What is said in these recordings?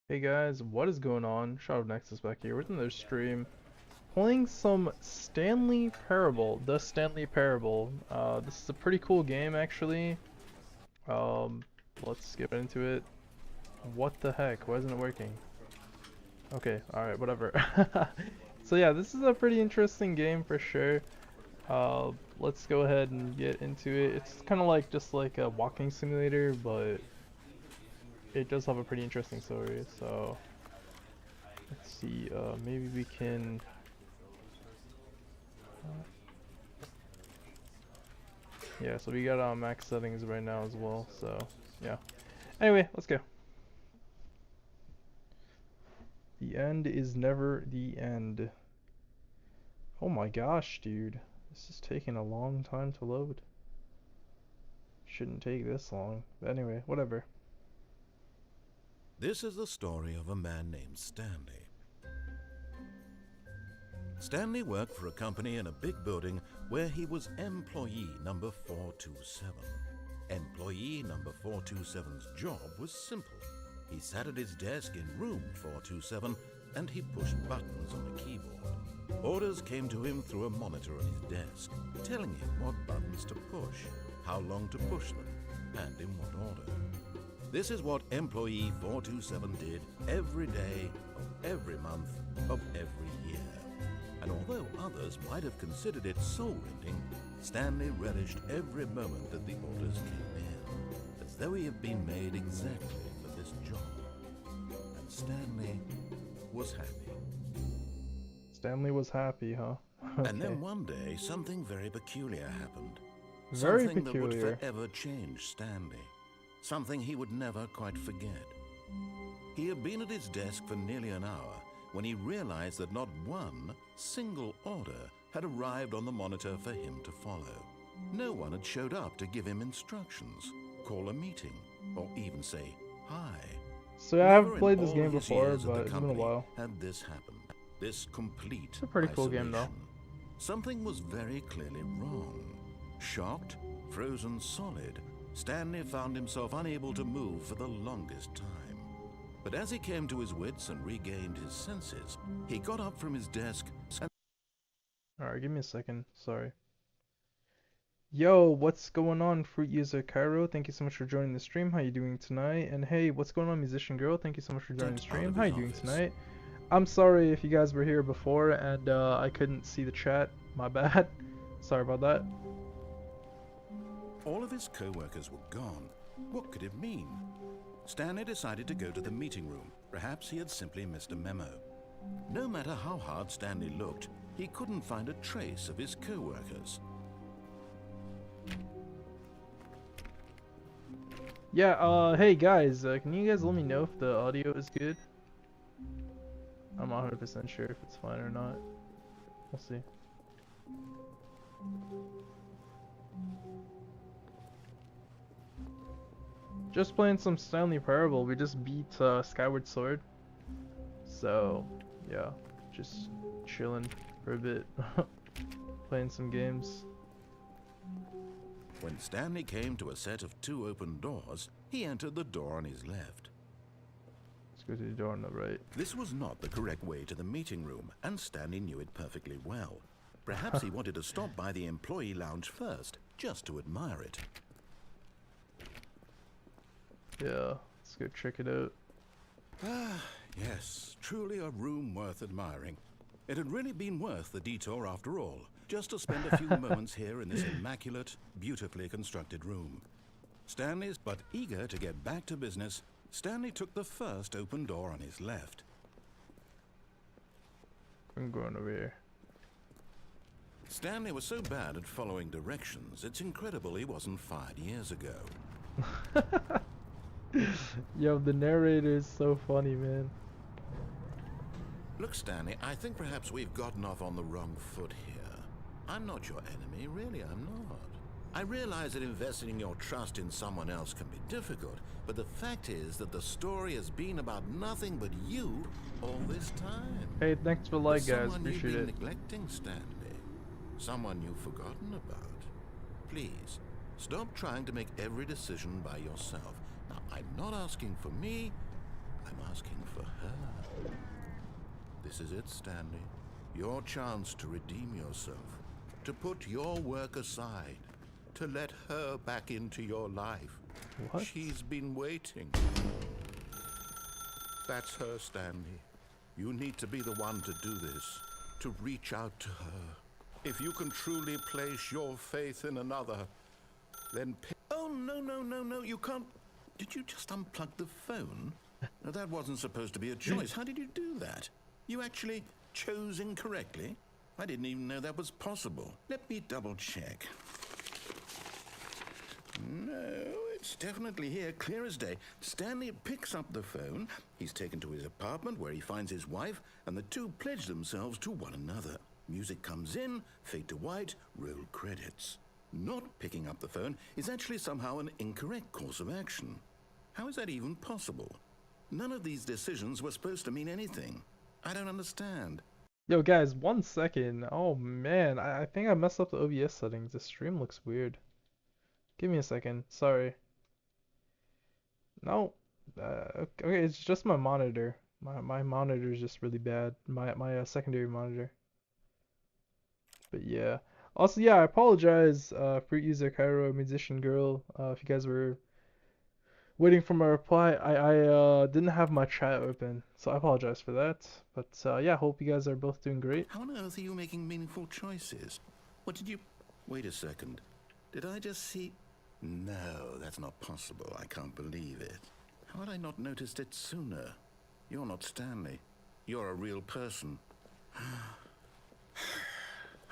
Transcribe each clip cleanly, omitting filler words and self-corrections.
Hey guys, what is going on? Shadow Nexus back here with another stream. Playing some Stanley Parable, the Stanley Parable. This is a pretty cool game actually. Um, let's get into it. What the heck? Why isn't it working? Okay, alright, whatever. So yeah, this is a pretty interesting game for sure. Let's go ahead and get into it. It's kind of like just like a walking simulator, but it does have a pretty interesting story. So let's see, maybe we can. Yeah, so we got max settings right now as well, so yeah. Anyway, let's go. The end is never the end. Oh my gosh, dude. This is taking a long time to load. Shouldn't take this long. But anyway, whatever. This is the story of a man named Stanley. Stanley worked for a company in a big building where he was employee number 427. Employee number 427's job was simple. He sat at his desk in room 427 and he pushed buttons on a keyboard. Orders came to him through a monitor on his desk, telling him what buttons to push, how long to push them, and in what order. This is what employee 427 did every day of every month of every year. And although others might have considered it soul-rending, Stanley relished every moment that the orders came in, as though he had been made exactly for this job. And Stanley was happy. Stanley was happy, huh? And Okay. then one day, something very peculiar happened. Very Something that would peculiar. forever change Stanley. Something he would never quite forget. He had been at his desk for nearly an hour when he realized that not one single order had arrived on the monitor for him to follow. No one had showed up to give him instructions, call a meeting, or even say hi. So yeah, I Never haven't in played this all game his before, years at the but it's been a company while. had this happen. This complete It's a pretty cool game though. isolation. Something was very clearly wrong. Shocked, frozen solid, Stanley found himself unable to move for the longest time. But as he came to his wits and regained his senses, he got up from his desk and... Alright, give me a second. Sorry. Yo, what's going on, Fruit User Cairo? Thank you so much for joining the stream. How you doing tonight? And hey, what's going on, Musician Girl? Thank you so much for joining the stepped out stream. of How his you doing office. tonight? I'm sorry if you guys were here before and I couldn't see the chat. My bad. Sorry about that. All of his co-workers were gone. What could it mean? Stanley decided to go to the meeting room. Perhaps he had simply missed a memo. No matter how hard Stanley looked, he couldn't find a trace of his co-workers. Yeah, hey guys, can you guys let me know if the audio is good? I'm not 100% sure if it's fine or not. We'll see. Just playing some Stanley Parable. We just beat Skyward Sword. So, yeah, just chilling for a bit. Playing some games. When Stanley came to a set of 2 open doors, he entered the door on his left. Let's go to the door on the right. This was not the correct way to the meeting room, and Stanley knew it perfectly well. Perhaps he wanted to stop by the employee lounge first, just to admire it. Yeah, let's go check it out. Ah, yes, truly a room worth admiring. It had really been worth the detour after all, just to spend a few moments here in this immaculate, beautifully constructed room. Stanley's but eager to get back to business, Stanley took the first open door on his left. I'm going over here. Stanley was so bad at following directions, it's incredible he wasn't fired years ago. Yo, the narrator is so funny, man. Look, Stanley, I think perhaps we've gotten off on the wrong foot here. I'm not your enemy, really, I'm not. I realize that investing your trust in someone else can be difficult, but the fact is that the story has been about nothing but you all this time. Hey, thanks for the like, guys. Someone you've Appreciate been it. neglecting, Stanley. Someone you've forgotten about. Please, stop trying to make every decision by yourself. Now, I'm not asking for me, I'm asking for her. This is it, Stanley. Your chance to redeem yourself. To put your work aside. To let her back into your life. What? She's been waiting. That's her, Stanley. You need to be the one to do this. To reach out to her. If you can truly place your faith in another, then... Oh, no, you can't... Did you just unplug the phone? No, that wasn't supposed to be a choice. How did you do that? You actually chose incorrectly? I didn't even know that was possible. Let me double check. No, it's definitely here, clear as day. Stanley picks up the phone. He's taken to his apartment where he finds his wife, and the two pledge themselves to one another. Music comes in, fade to white, roll credits. Not picking up the phone is actually somehow an incorrect course of action. How is that even possible? None of these decisions were supposed to mean anything. I don't understand. Yo guys, 1 second. Oh man, I think I messed up the OBS settings. The stream looks weird. Give me a second. Sorry. No. Okay, it's just my monitor. My monitor is just really bad. My secondary monitor. But yeah. Also, yeah, I apologize, Fruit User Cairo, Musician Girl. If you guys were waiting for my reply, I didn't have my chat open, so I apologize for that. But yeah, hope you guys are both doing great. How on earth are you making meaningful choices? What did you... Wait a second. Did I just see... No, that's not possible. I can't believe it. How had I not noticed it sooner? You're not Stanley. You're a real person.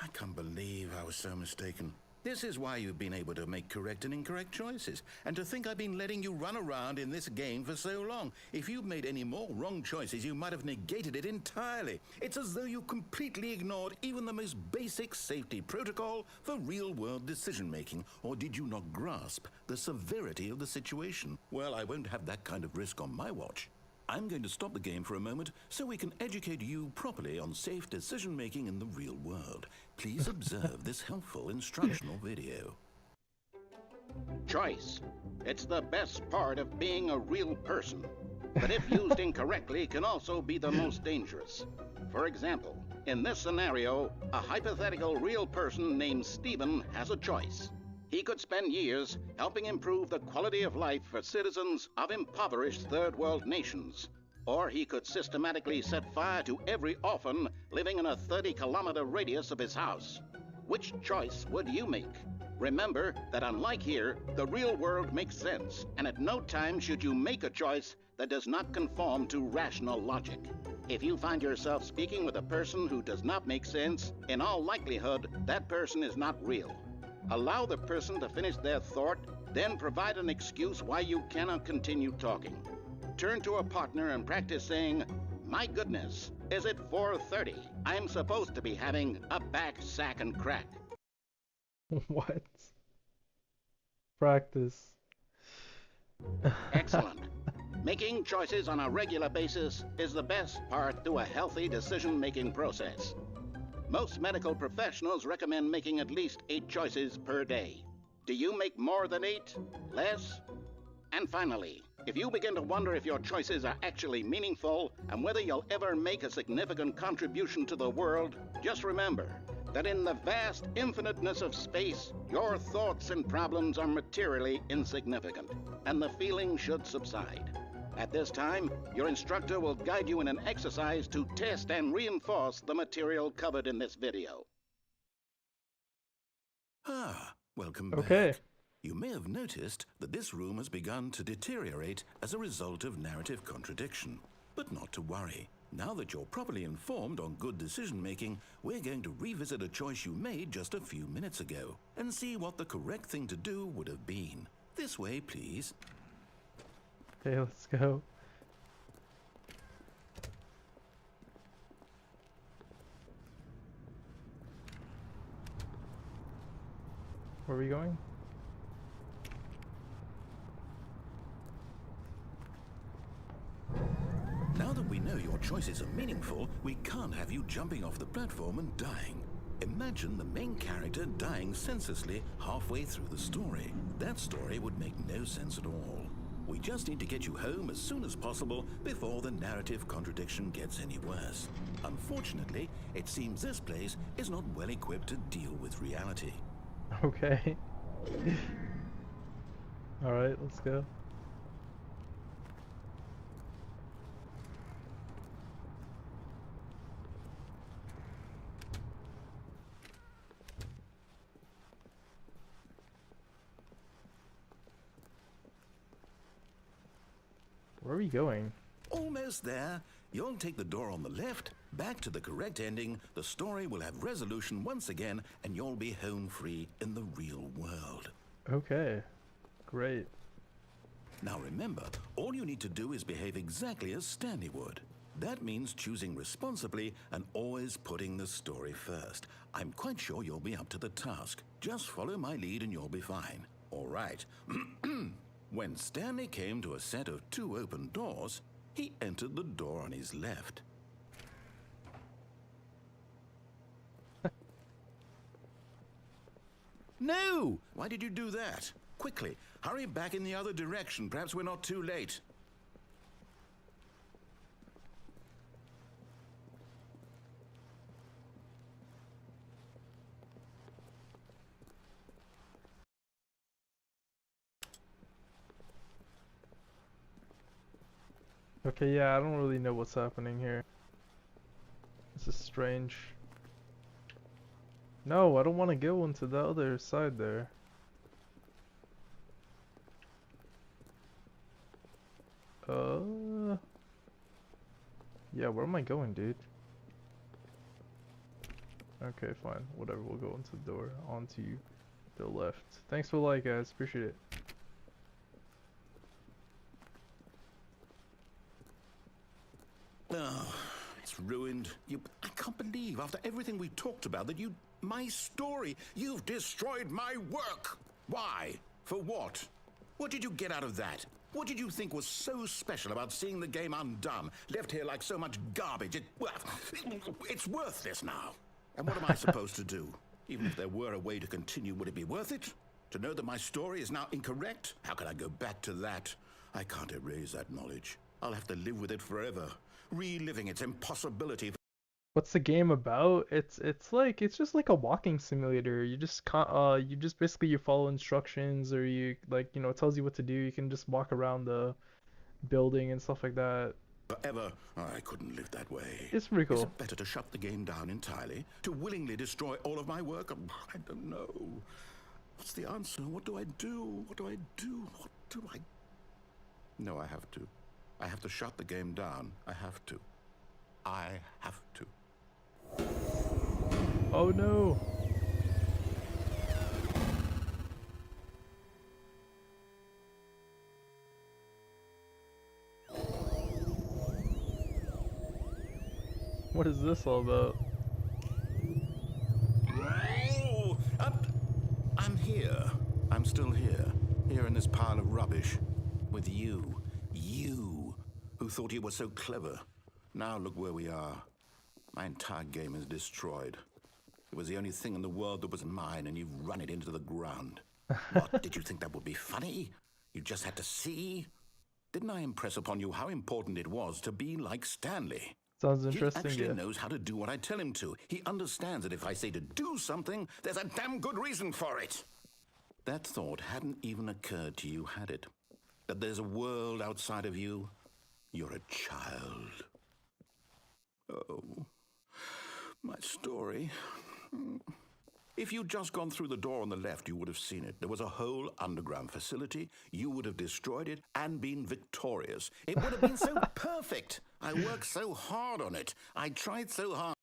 I can't believe I was so mistaken. This is why you've been able to make correct and incorrect choices. And to think I've been letting you run around in this game for so long. If you'd made any more wrong choices, you might have negated it entirely. It's as though you completely ignored even the most basic safety protocol for real-world decision-making. Or did you not grasp the severity of the situation? Well, I won't have that kind of risk on my watch. I'm going to stop the game for a moment so we can educate you properly on safe decision-making in the real world. Please observe this helpful instructional video. Choice. It's the best part of being a real person, but if used incorrectly can also be the most dangerous. For example, in this scenario, a hypothetical real person named Stephen has a choice. He could spend years helping improve the quality of life for citizens of impoverished third world nations. Or he could systematically set fire to every orphan living in a 30-kilometer radius of his house. Which choice would you make? Remember that unlike here, the real world makes sense, and at no time should you make a choice that does not conform to rational logic. If you find yourself speaking with a person who does not make sense, in all likelihood, that person is not real. Allow the person to finish their thought, then provide an excuse why you cannot continue talking. Turn to a partner and practice saying, "My goodness, is it 4:30? I'm supposed to be having a back, sack, and crack." What? Practice. Excellent. Making choices on a regular basis is the best part to a healthy decision-making process. Most medical professionals recommend making at least 8 choices per day. Do you make more than 8? Less? And finally, if you begin to wonder if your choices are actually meaningful and whether you'll ever make a significant contribution to the world, just remember that in the vast infiniteness of space, your thoughts and problems are materially insignificant, and the feeling should subside. At this time, your instructor will guide you in an exercise to test and reinforce the material covered in this video. Welcome back. Okay. You may have noticed that this room has begun to deteriorate as a result of narrative contradiction. But not to worry. Now that you're properly informed on good decision-making, we're going to revisit a choice you made just a few minutes ago and see what the correct thing to do would have been. This way, please. Okay, let's go. Where are we going? Now that we know your choices are meaningful, we can't have you jumping off the platform and dying. Imagine the main character dying senselessly halfway through the story. That story would make no sense at all. We just need to get you home as soon as possible before the narrative contradiction gets any worse. Unfortunately, it seems this place is not well equipped to deal with reality. Okay. Alright, let's go. Where are we going? Almost there. You'll take the door on the left, back to the correct ending, the story will have resolution once again, and you'll be home free in the real world. Okay. Great. Now remember, all you need to do is behave exactly as Stanley would. That means choosing responsibly and always putting the story first. I'm quite sure you'll be up to the task. Just follow my lead and you'll be fine. All right. When Stanley came to a set of 2 open doors, he entered the door on his left. No! Why did you do that? Quickly, hurry back in the other direction. Perhaps we're not too late. Okay, yeah, I don't really know what's happening here. This is strange. No, I don't want to go into the other side there. Yeah, where am I going, dude? Okay, fine. Whatever, we'll go into the door. Onto the left. Thanks for the like, guys. Appreciate it. Oh, it's ruined. I can't believe, after everything we talked about, that my story, you've destroyed my work. Why? For what? What did you get out of that? What did you think was so special about seeing the game undone, left here like so much garbage? It's worthless now. And what am I supposed to do? Even if there were a way to continue, would it be worth it? To know that my story is now incorrect? How can I go back to that? I can't erase that knowledge. I'll have to live with it forever, reliving its impossibility. What's the game about? It's just like a walking simulator. You just basically you follow instructions, or you it tells you what to do. You can just walk around the building and stuff like that. Forever. I couldn't live that way. It's pretty cool. Is it better to shut the game down entirely? To willingly destroy all of my work? I don't know. What's the answer? What do I do? What do I do? What do I... No, I have to. I have to shut the game down. I have to. I have to. Oh no! What is this all about? Oh, I'm here. I'm still here. Here in this pile of rubbish. With you. You, who thought you were so clever. Now look where we are. My entire game is destroyed. It was the only thing in the world that was mine, and you've run it into the ground. What, did you think that would be funny? You just had to see? Didn't I impress upon you how important it was to be like Stanley? Sounds interesting. He actually Yeah. knows how to do what I tell him to. He understands that if I say to do something, there's a damn good reason for it. That thought hadn't even occurred to you, had it? That there's a world outside of you? You're a child. Oh, my story. If you'd just gone through the door on the left, you would have seen it. There was a whole underground facility. You would have destroyed it and been victorious. It would have been so perfect. I worked so hard on it. I tried so hard.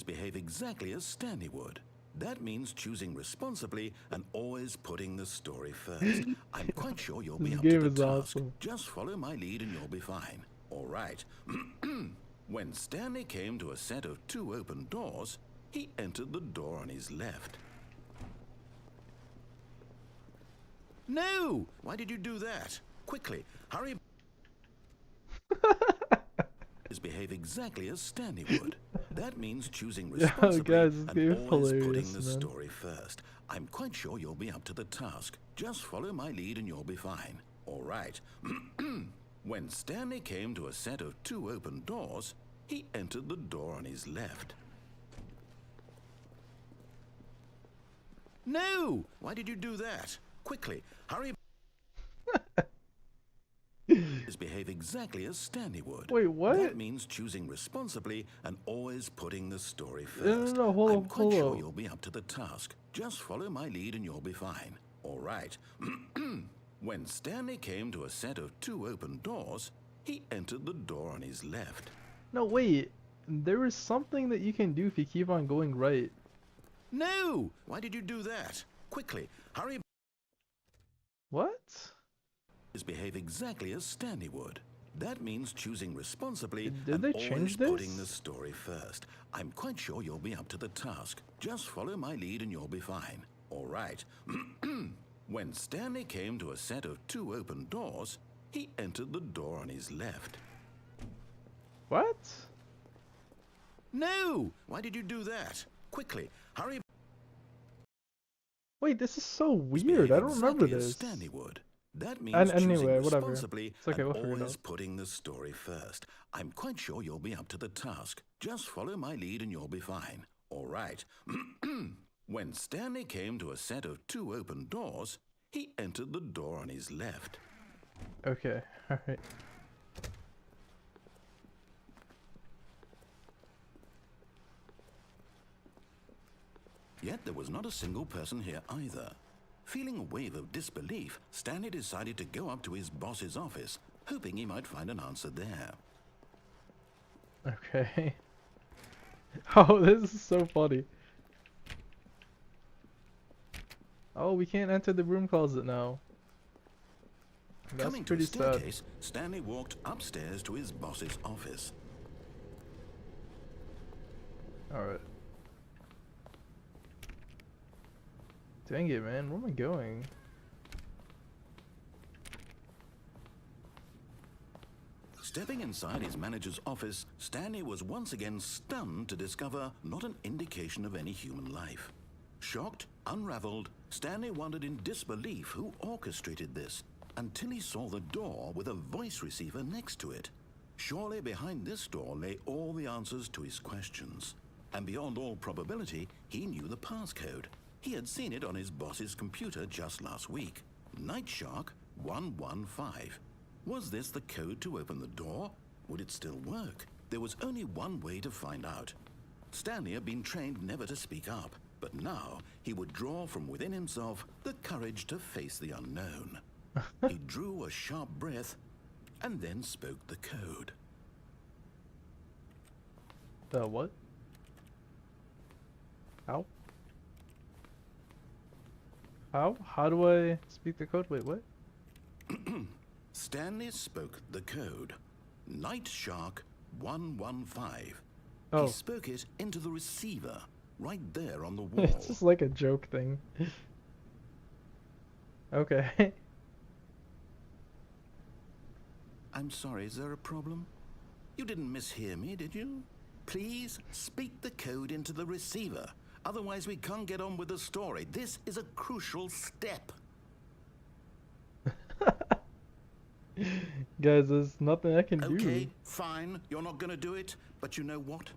Behave exactly as Stanley would. That means choosing responsibly and always putting the story first. I'm quite sure you'll be This up to game the is task. awesome. Just follow my lead and you'll be fine. All right. When Stanley came to a set of 2 open doors, he entered the door on his left. No! Why did you do that? Quickly, hurry. Behave exactly as Stanley would. That means choosing Yeah, responsibly guys, this and game is always hilarious, putting the man. story first. I'm quite sure you'll be up to the task. Just follow my lead and you'll be fine. All right. When Stanley came to a set of 2 open doors, he entered the door on his left. No! Why did you do that? Quickly, hurry. Behave exactly as Stanley would. Wait, what? That means choosing responsibly and always putting the story No, first. no, hold I'm on, quite hold sure on. you'll be up to the task. Just follow my lead and you'll be fine. All right. When Stanley came to a set of 2 open doors, he entered the door on his left. No, wait. There is something that you can do if you keep on going right. No! Why did you do that? Quickly, hurry. What? Behave exactly as Stanley would. That means choosing responsibly Did and they always change putting the this? story first. I'm quite sure you'll be up to the task. Just follow my lead and you'll be fine. All right. When Stanley came to a set of 2 open doors, he entered the door on his left. What? No! Why did you do that? Quickly, hurry. Wait, this is so weird. Behave I don't remember exactly as this. Stanley would. That means And choosing anyway, whatever. responsibly It's okay, and we'll figure it always out. putting the story first. I'm quite sure you'll be up to the task. Just follow my lead and you'll be fine. All right. When Stanley came to a set of 2 open doors, he entered the door on his left. Okay, alright. Yet there was not a single person here either. Feeling a wave of disbelief, Stanley decided to go up to his boss's office, hoping he might find an answer there. Okay. Oh, this is so funny. Oh, we can't enter the broom closet now. That's Coming to a pretty sad. staircase, Stanley walked upstairs to his boss's office. Alright. Dang it, man. Where am I going? Stepping inside his manager's office, Stanley was once again stunned to discover not an indication of any human life. Shocked, unraveled, Stanley wondered in disbelief who orchestrated this, until he saw the door with a voice receiver next to it. Surely behind this door lay all the answers to his questions. And beyond all probability, he knew the passcode. He had seen it on his boss's computer just last week. Night Shark 115. Was this the code to open the door? Would it still work? There was only one way to find out. Stanley had been trained never to speak up, but now he would draw from within himself the courage to face the unknown. He drew a sharp breath and then spoke the code. What? How? How? How do I speak the code? Wait, what? Stanley spoke the code. Night Shark 115. Oh. He spoke it into the receiver, right there on the wall. It's just like a joke thing. Okay. I'm sorry, is there a problem? You didn't mishear me, did you? Please speak the code into the receiver. Otherwise, we can't get on with the story. This is a crucial step. Guys, there's nothing I can do. Okay, fine. You're not going to do it. But you know what?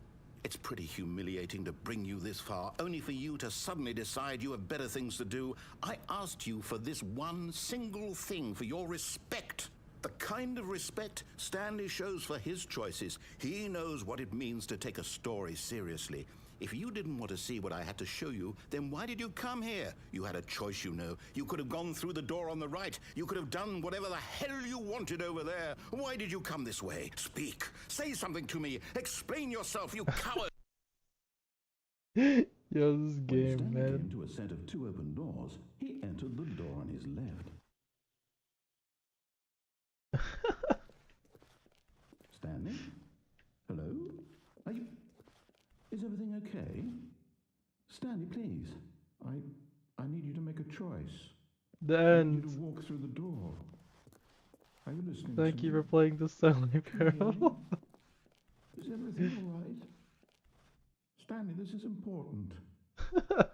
It's pretty humiliating to bring you this far, only for you to suddenly decide you have better things to do. I asked you for this one single thing, for your respect. The kind of respect Stanley shows for his choices. He knows what it means to take a story seriously. If you didn't want to see what I had to show you, then why did you come here? You had a choice, you know. You could have gone through the door on the right. You could have done whatever the hell you wanted over there. Why did you come this way? Speak. Say something to me. Explain yourself, you coward. Yo, this game, Stanley man. came to a set of 2 open doors, he entered the door on his left. Stanley? Hello? Are you... Is everything okay? Stanley, please. I need you to make a choice. The I need you to end. walk through the door. Are you listening Thank to you me? for playing the Stanley Can you hear me? Parable. Is everything all right? Stanley, this is important. The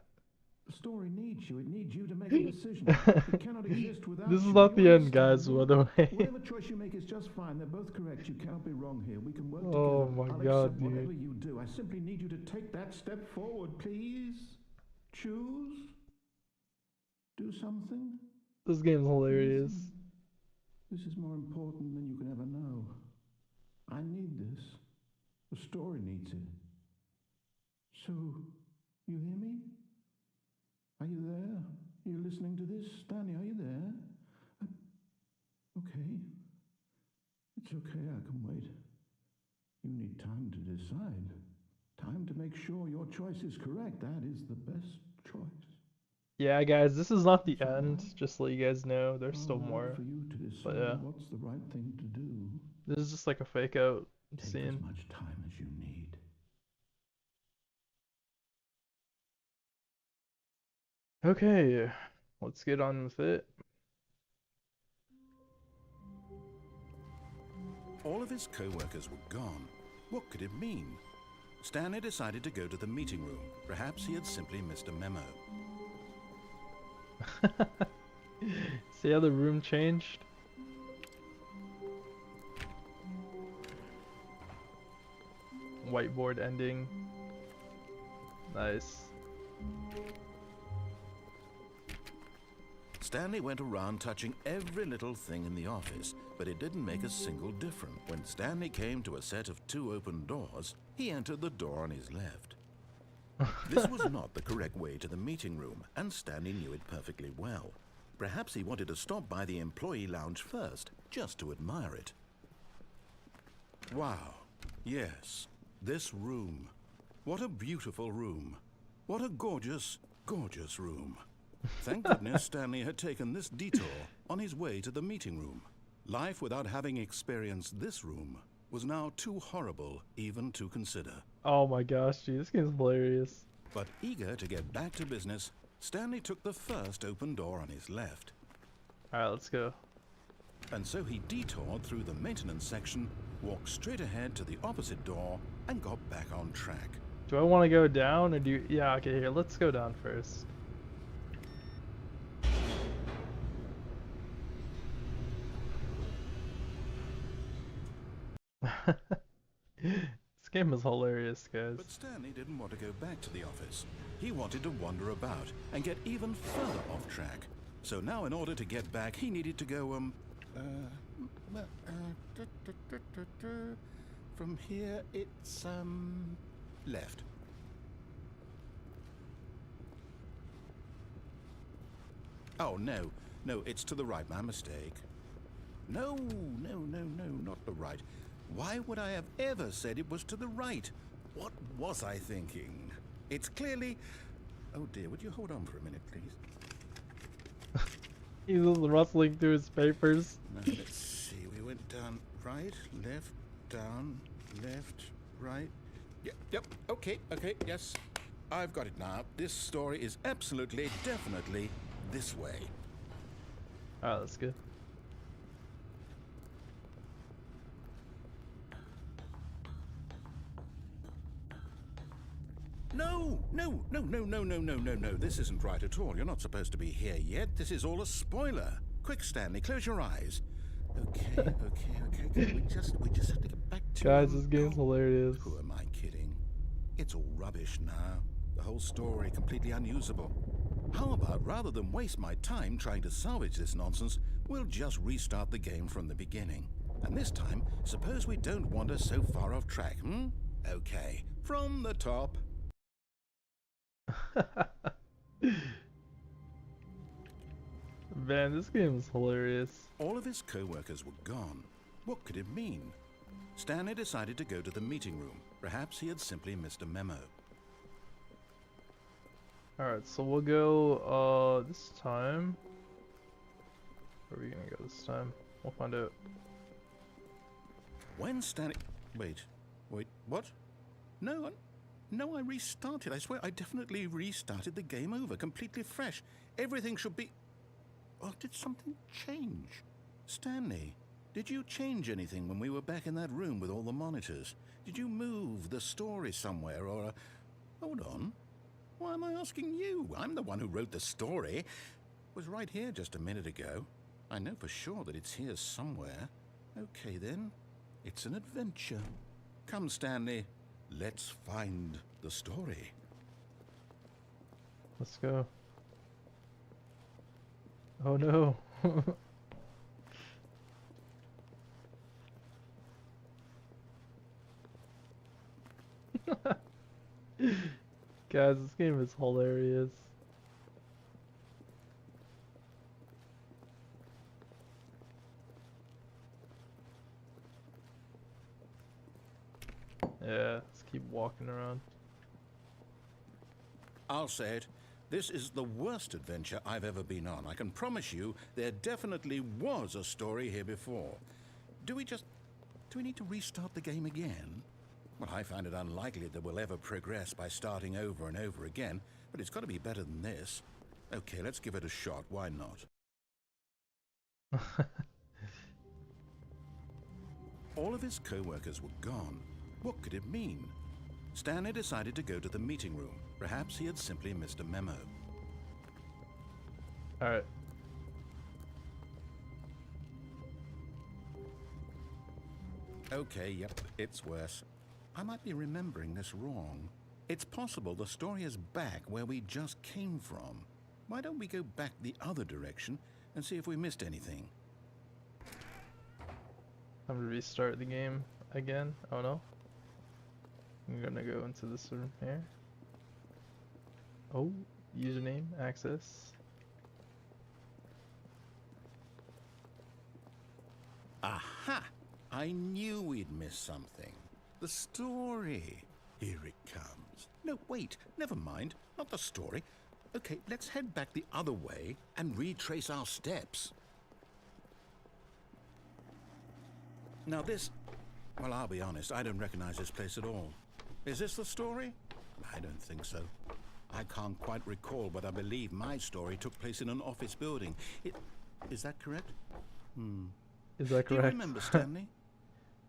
story needs you. It needs you to make a decision. It cannot exist without This is you. not Do the you end, guys, by the way. Whatever choice you make is just fine. They're both correct. You cannot be wrong here. We can work Oh together. my I'll God, accept dude. whatever you do. I simply need you to take that step forward, please. Choose. Do something. This game's hilarious. This is more important than you can ever know. I need this. The story needs it. So, you hear me? Are you there? Are you listening to this? Stanley, are you there? Okay. It's okay, I can wait. You need time to decide. Time to make sure your choice is correct. That is the best choice. Yeah, guys, this is not the end. Just to let you guys know, there's still Now more. for you to decide But yeah, what's the right thing to do. this is just like a fake out Take as scene. much time as you need. Okay, let's get on with it. All of his co-workers were gone. What could it mean? Stanley decided to go to the meeting room. Perhaps he had simply missed a memo. See how the room changed? Whiteboard ending. Nice. Stanley went around touching every little thing in the office, but it didn't make a single difference. When Stanley came to a set of 2 open doors, he entered the door on his left. This was not the correct way to the meeting room, and Stanley knew it perfectly well. Perhaps he wanted to stop by the employee lounge first, just to admire it. Wow. Yes, this room. What a beautiful room. What a gorgeous, gorgeous room. Thank goodness Stanley had taken this detour on his way to the meeting room. Life without having experienced this room was now too horrible even to consider. Oh my gosh, dude, this game's hilarious. But eager to get back to business, Stanley took the first open door on his left. Alright, let's go. And so he detoured through the maintenance section, walked straight ahead to the opposite door, and got back on track. Do I want to go down or do you... Yeah, okay, here, let's go down first. This game is hilarious, guys. But Stanley didn't want to go back to the office. He wanted to wander about and get even further off track. So now in order to get back, he needed to go, from here it's, left. Oh, no, it's to the right, my mistake. No, not the right. Why would I have ever said it was to the right? What was I thinking? It's clearly... Oh dear, would you hold on for a minute, please? He's just rustling through his papers. Now, let's see, we went down right, left, down, left, right. Yep, okay, yes. I've got it now. This story is absolutely, definitely this way. Alright, that's good. No. This isn't right at all. You're not supposed to be here yet. This is all a spoiler. Quick, Stanley, close your eyes. Okay. We just have to get back to... Guys, this game's hilarious. Who am I kidding? It's all rubbish now. The whole story completely unusable. How about, rather than waste my time trying to salvage this nonsense, we'll just restart the game from the beginning. And this time, suppose we don't wander so far off track, Okay, from the top. Man, this game is hilarious. All of his co-workers were gone. What could it mean? Stanley decided to go to the meeting room. Perhaps he had simply missed a memo. Alright, so we'll go, this time. Where are we gonna go this time? We'll find out. When Stanley... Wait, what? No, I restarted. I swear I definitely restarted the game over, completely fresh. Everything should be... Oh, did something change? Stanley, did you change anything when we were back in that room with all the monitors? Did you move the story somewhere, or... Hold on. Why am I asking you? I'm the one who wrote the story. It was right here just a minute ago. I know for sure that it's here somewhere. Okay, then. It's an adventure. Come, Stanley. Let's find the story. Let's go. Oh no. Guys, this game is hilarious. Yeah, let's keep walking around. I'll say it. This is the worst adventure I've ever been on. I can promise you there definitely was a story here before. Do we need to restart the game again? Well, I find it unlikely that we'll ever progress by starting over and over again, but it's got to be better than this. Okay, let's give it a shot. Why not? All of his co-workers were gone. What could it mean? Stanley decided to go to the meeting room. Perhaps he had simply missed a memo. Alright. Okay, yep, it's worse. I might be remembering this wrong. It's possible the story is back where we just came from. Why don't we go back the other direction and see if we missed anything? I'm gonna restart the game again. Oh no. I'm gonna go into this room here. Oh, username, access. Aha! I knew we'd missed something. The story. Here it comes. No, wait, never mind. Not the story. Okay, let's head back the other way and retrace our steps. Now this... Well, I'll be honest, I don't recognize this place at all. Is this the story? I don't think so. I can't quite recall, but I believe my story took place in an office building. Is that correct? Is that correct? Do you remember, Stanley?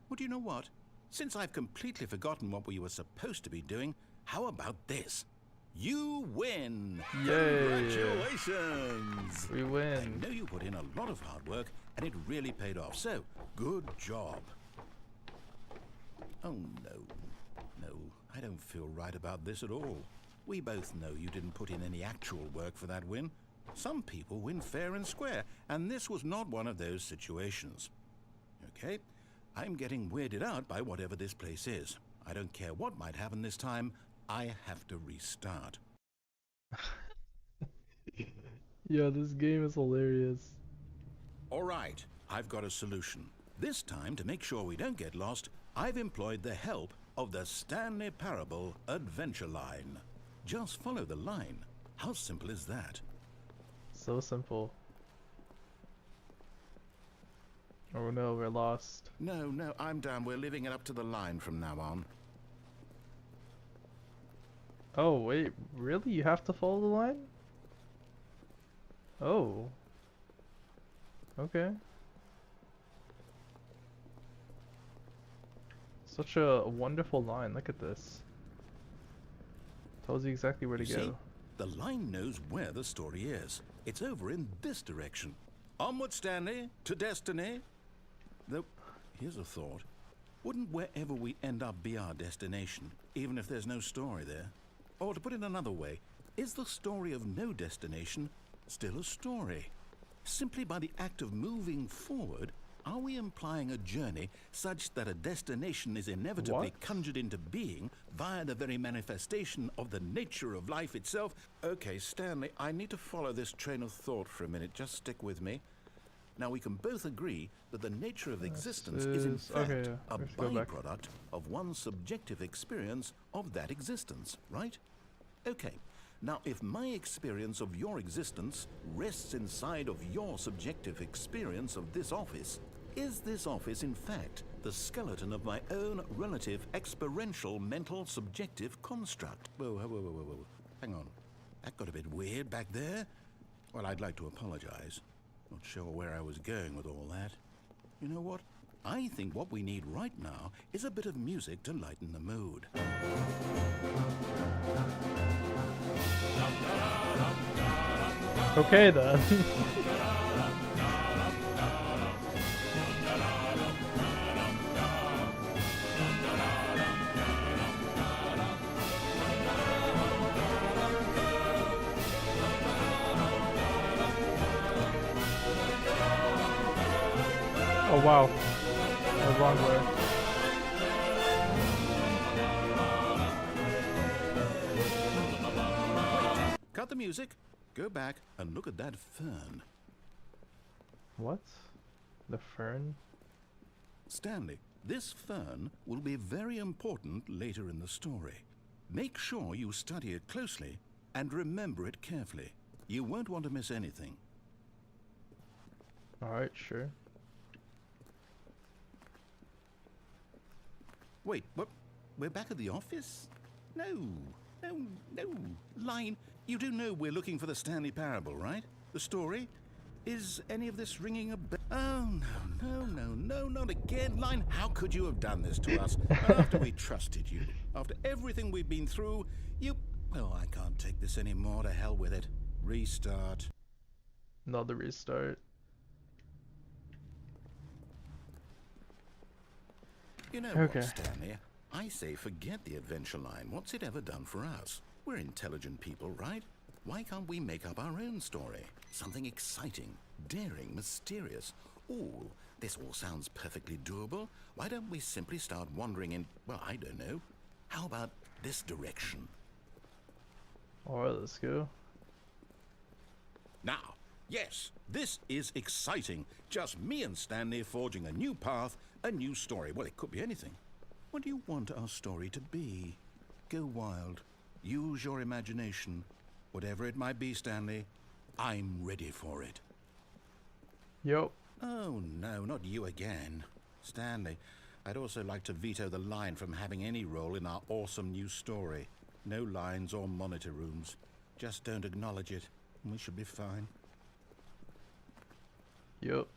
Well, do you know what? Since I've completely forgotten what we were supposed to be doing, how about this? You win! Yay! Congratulations! We win. I know you put in a lot of hard work, and it really paid off, so good job. Oh, no. No, I don't feel right about this at all. We both know you didn't put in any actual work for that win. Some people win fair and square, and this was not one of those situations. Okay, I'm getting weirded out by whatever this place is. I don't care what might happen this time, I have to restart. Yeah, this game is hilarious. All right, I've got a solution. This time, to make sure we don't get lost, I've employed the help of the Stanley Parable Adventure Line. Just follow the line. How simple is that? So simple. Oh no, we're lost. No, I'm down. We're leaving it up to the line from now on. Oh wait, really? You have to follow the line? Oh. Okay. Such a wonderful line. Look at this. Tells you exactly where to You go. see, the line knows where the story is. It's over in this direction. Onward, Stanley, to destiny. Though, here's a thought. Wouldn't wherever we end up be our destination, even if there's no story there? Or to put it another way, is the story of no destination still a story? Simply by the act of moving forward, are we implying a journey such that a destination is inevitably What? conjured into being via the very manifestation of the nature of life itself? Okay, Stanley, I need to follow this train of thought for a minute. Just stick with me. Now, we can both agree that the nature of existence is in fact okay, yeah. a We have to go back. byproduct of one's subjective experience of that existence, right? Okay. Now, if my experience of your existence rests inside of your subjective experience of this office, is this office, in fact, the skeleton of my own relative experiential mental subjective construct? Whoa. Hang on. That got a bit weird back there. Well, I'd like to apologize. Not sure where I was going with all that. You know what? I think what we need right now is a bit of music to lighten the mood. Okay then. Oh wow. The wrong way. Cut the music, go back and look at that fern. What? The fern? Stanley, this fern will be very important later in the story. Make sure you study it closely and remember it carefully. You won't want to miss anything. Alright, sure. Wait, what? We're back at the office? No. Line, you do know we're looking for the Stanley Parable, right? The story? Is any of this ringing a bell? Oh, no, not again. Line, how could you have done this to us? After we trusted you, after everything we've been through, you... Oh, I can't take this anymore. To hell with it. Restart. Another restart. You know Okay. what, Stanley? I say forget the adventure line. What's it ever done for us? We're intelligent people, right? Why can't we make up our own story? Something exciting, daring, mysterious. Ooh, this all sounds perfectly doable. Why don't we simply start wandering in, well, I don't know. How about this direction? Alright, let's go. Now, yes, this is exciting. Just me and Stanley forging a new path, a new story. Well, it could be anything. What do you want our story to be? Go wild. Use your imagination. Whatever it might be, Stanley, I'm ready for it. Yup. Oh, no, not you again. Stanley, I'd also like to veto the line from having any role in our awesome new story. No lines or monitor rooms. Just don't acknowledge it, and we should be fine. Yup.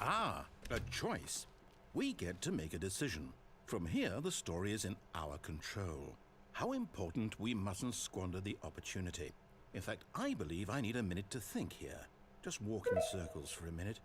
Ah, a choice. We get to make a decision. From here, the story is in our control. How important we mustn't squander the opportunity. In fact, I believe I need a minute to think here. Just walk in circles for a minute.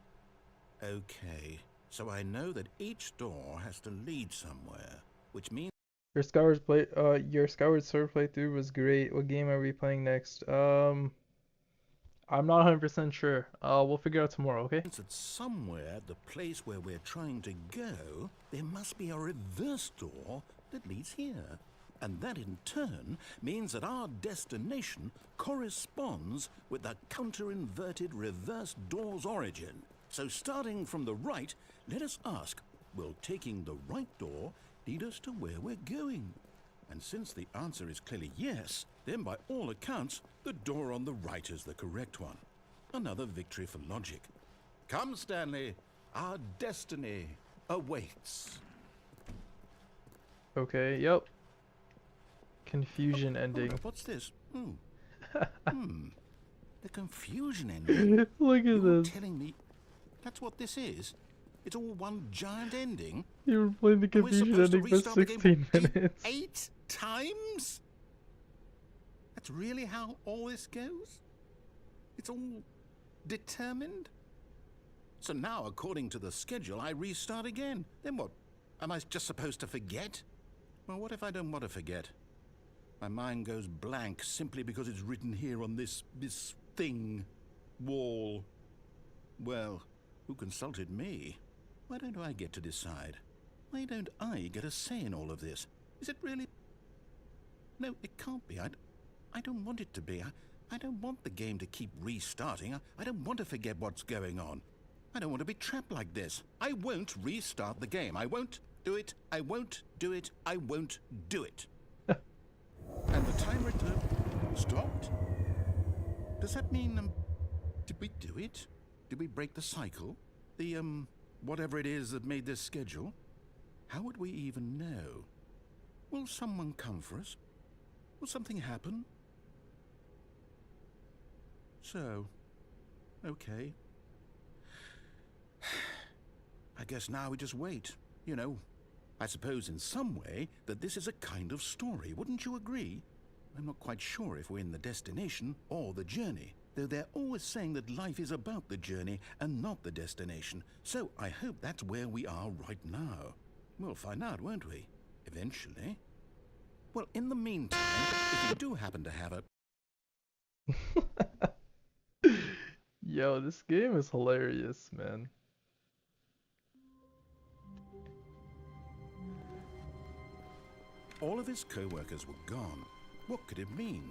Okay, so I know that each door has to lead somewhere, which means Your Skyward Sword playthrough was great. What game are we playing next? I'm not 100% sure. We'll figure out tomorrow, okay? that somewhere at the place where we're trying to go, there must be a reverse door that leads here. And that in turn means that our destination corresponds with the counter-inverted reverse door's origin. So starting from the right, let us ask, will taking the right door lead us to where we're going? And since the answer is clearly yes, then by all accounts, the door on the right is the correct one. Another victory for logic. Come, Stanley, our destiny awaits. Okay, yep. Confusion ending. Hold up, what's this? The confusion ending. Look at You're this. telling me that's what this is? It's all one giant ending? You were playing the And we're confusion supposed to ending for restart the game 16 minutes. eight times? That's really how all this goes? It's all determined? So now, according to the schedule, I restart again. Then what? Am I just supposed to forget? Well, what if I don't want to forget? My mind goes blank simply because it's written here on this thing, wall. Well, who consulted me? Why don't I get to decide? Why don't I get a say in all of this? Is it really? No, it can't be. I don't want it to be. I don't want the game to keep restarting. I don't want to forget what's going on. I don't want to be trapped like this. I won't restart the game. I won't do it. I won't do it. I won't do it. And the timer stopped? Does that mean, did we do it? Did we break the cycle? The, whatever it is that made this schedule? How would we even know? Will someone come for us? Will something happen? So, okay. I guess now we just wait. You know, I suppose in some way that this is a kind of story, wouldn't you agree? I'm not quite sure if we're in the destination or the journey, though they're always saying that life is about the journey and not the destination, so I hope that's where we are right now. We'll find out, won't we? Eventually. Well, in the meantime, if you do happen to have a... Yo, this game is hilarious, man. All of his co-workers were gone. What could it mean?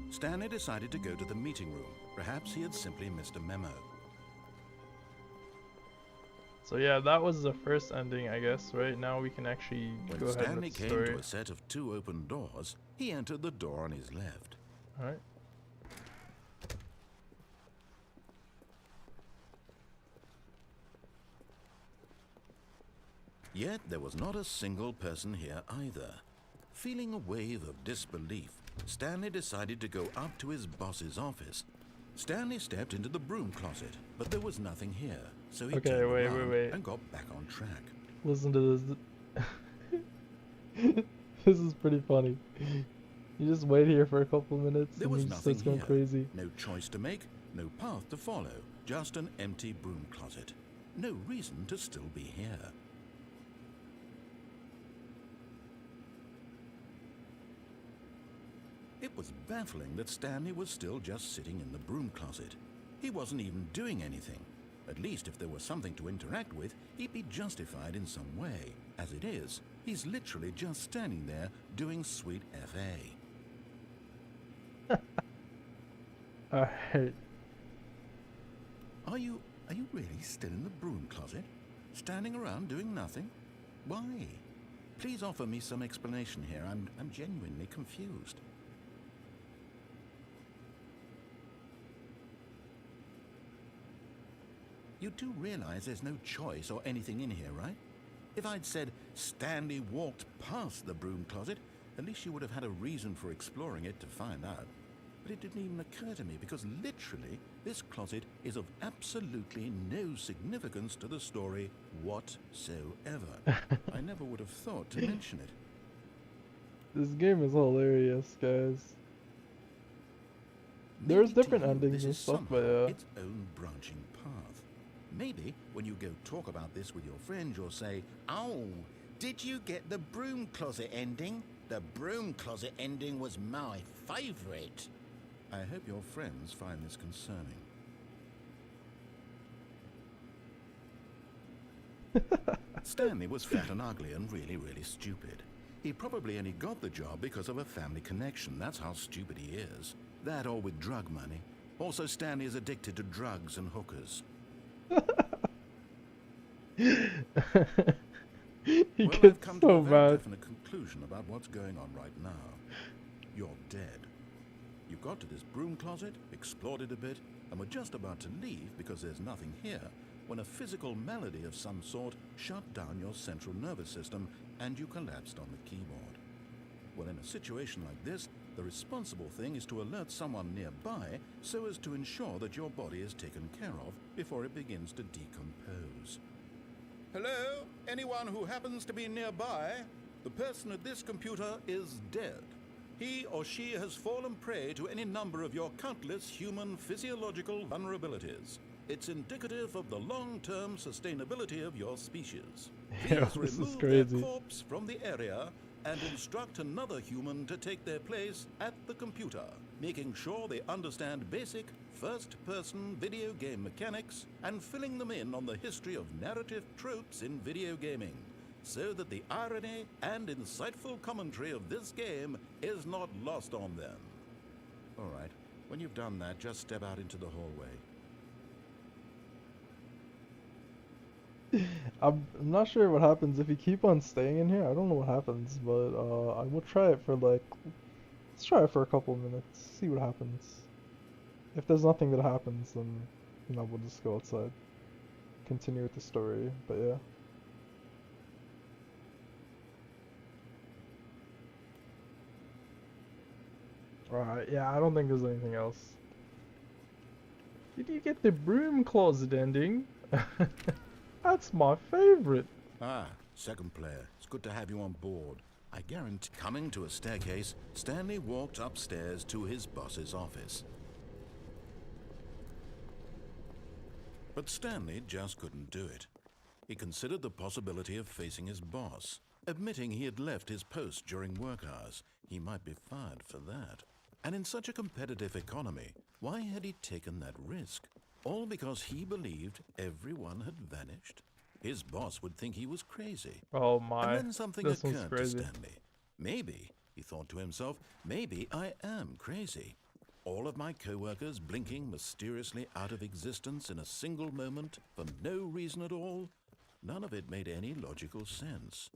Stanley decided to go to the meeting room. Perhaps he had simply missed a memo. So yeah, that was the first ending, I guess. Right now we can actually When go ahead Stanley with the came story. to a set of 2 open doors, he entered the door on his left. All right. Yet there was not a single person here either. Feeling a wave of disbelief, Stanley decided to go up to his boss's office. Stanley stepped into the broom closet, but there was nothing here, so he Okay, turned wait, around wait. and got back on track. Listen to this. This is pretty funny. You just wait here for a couple minutes There and was he just nothing starts going here. crazy. No choice to make, no path to follow, just an empty broom closet. No reason to still be here. It was baffling that Stanley was still just sitting in the broom closet. He wasn't even doing anything. At least if there was something to interact with, he'd be justified in some way. As it is, he's literally just standing there doing sweet FA. Alright. Are you really still in the broom closet? Standing around doing nothing? Why? Please offer me some explanation here. I'm genuinely confused. You do realize there's no choice or anything in here, right? If I'd said Stanley walked past the broom closet, at least you would have had a reason for exploring it to find out. But it didn't even occur to me because literally this closet is of absolutely no significance to the story whatsoever. I never would have thought to mention it. This game is hilarious, guys. There's Maybe to different you, endings this and is stuff, somehow but its own branching path. Maybe when you go talk about this with your friend, you'll say, "Oh, did you get the broom closet ending? The broom closet ending was my favorite." I hope your friends find this concerning. Stanley was fat and ugly and really, really stupid. He probably only got the job because of a family connection. That's how stupid he is. That or with drug money. Also, Stanley is addicted to drugs and hookers. He Well, I've gets come to so a very bad. definite conclusion about what's going on right now. You're dead. You got to this broom closet, explored it a bit, and were just about to leave because there's nothing here, when a physical malady of some sort shut down your central nervous system and you collapsed on the keyboard. Well, in a situation like this, the responsible thing is to alert someone nearby so as to ensure that your body is taken care of before it begins to decompose. Hello? Anyone who happens to be nearby? The person at this computer is dead. He or she has fallen prey to any number of your countless human physiological vulnerabilities. It's indicative of the long-term sustainability of your species. Yo, Please this is remove crazy. their corpse from the area and instruct another human to take their place at the computer, making sure they understand basic first-person video game mechanics and filling them in on the history of narrative tropes in video gaming, so that the irony and insightful commentary of this game is not lost on them. All right, when you've done that, just step out into the hallway. I'm not sure what happens if you keep on staying in here. I don't know what happens, but I will try it for like, let's try it for a couple minutes, see what happens. If there's nothing that happens, then we'll just go outside, continue with the story. But yeah. Alright, yeah, I don't think there's anything else. Did you get the broom closet ending? That's my favorite. Ah, second player. It's good to have you on board. I guarantee. Coming to a staircase, Stanley walked upstairs to his boss's office. But Stanley just couldn't do it. He considered the possibility of facing his boss. Admitting he had left his post during work hours, he might be fired for that. And in such a competitive economy, why had he taken that risk? All because he believed everyone had vanished? His boss would think he was crazy. Oh my. And then something This one's occurred to crazy. Stanley. Maybe, he thought to himself, maybe I am crazy. All of my co-workers blinking mysteriously out of existence in a single moment for no reason at all? None of it made any logical sense.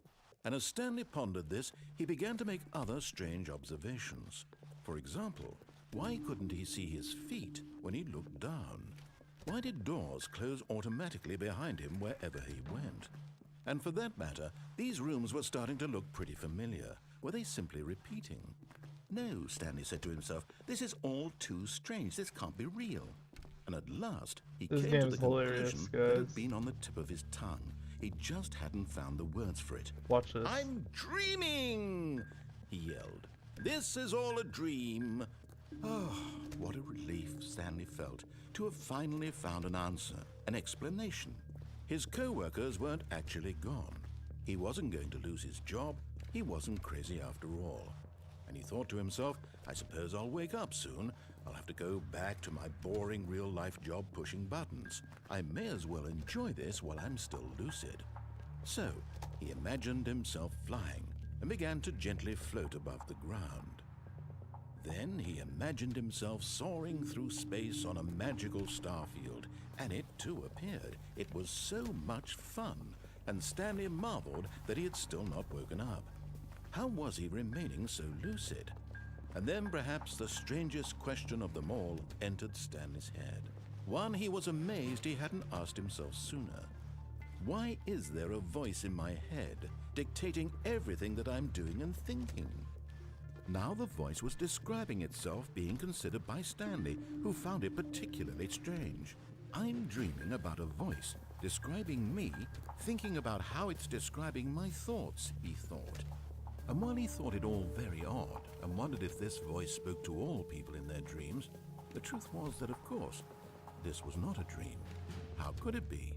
And as Stanley pondered this, he began to make other strange observations. For example, why couldn't he see his feet when he looked down? Why did doors close automatically behind him wherever he went? And for that matter, these rooms were starting to look pretty familiar. Were they simply repeating? No, Stanley said to himself, this is all too strange. This can't be real. And at last, he This came to game's the hilarious, conclusion that had guys. been on the tip of his tongue. He just hadn't found the words for it. Watch this. I'm dreaming, he yelled. This is all a dream. Oh, what a relief Stanley felt to have finally found an answer, an explanation. His co-workers weren't actually gone. He wasn't going to lose his job. He wasn't crazy after all. And he thought to himself, I suppose I'll wake up soon. I'll have to go back to my boring real-life job pushing buttons. I may as well enjoy this while I'm still lucid. So, he imagined himself flying and began to gently float above the ground. Then he imagined himself soaring through space on a magical starfield, and it too appeared. It was so much fun, and Stanley marveled that he had still not woken up. How was he remaining so lucid? And then perhaps the strangest question of them all entered Stanley's head. One he was amazed he hadn't asked himself sooner. Why is there a voice in my head dictating everything that I'm doing and thinking? Now the voice was describing itself being considered by Stanley, who found it particularly strange. I'm dreaming about a voice describing me, thinking about how it's describing my thoughts, he thought. And while he thought it all very odd and wondered if this voice spoke to all people in their dreams, the truth was that, of course, this was not a dream. How could it be?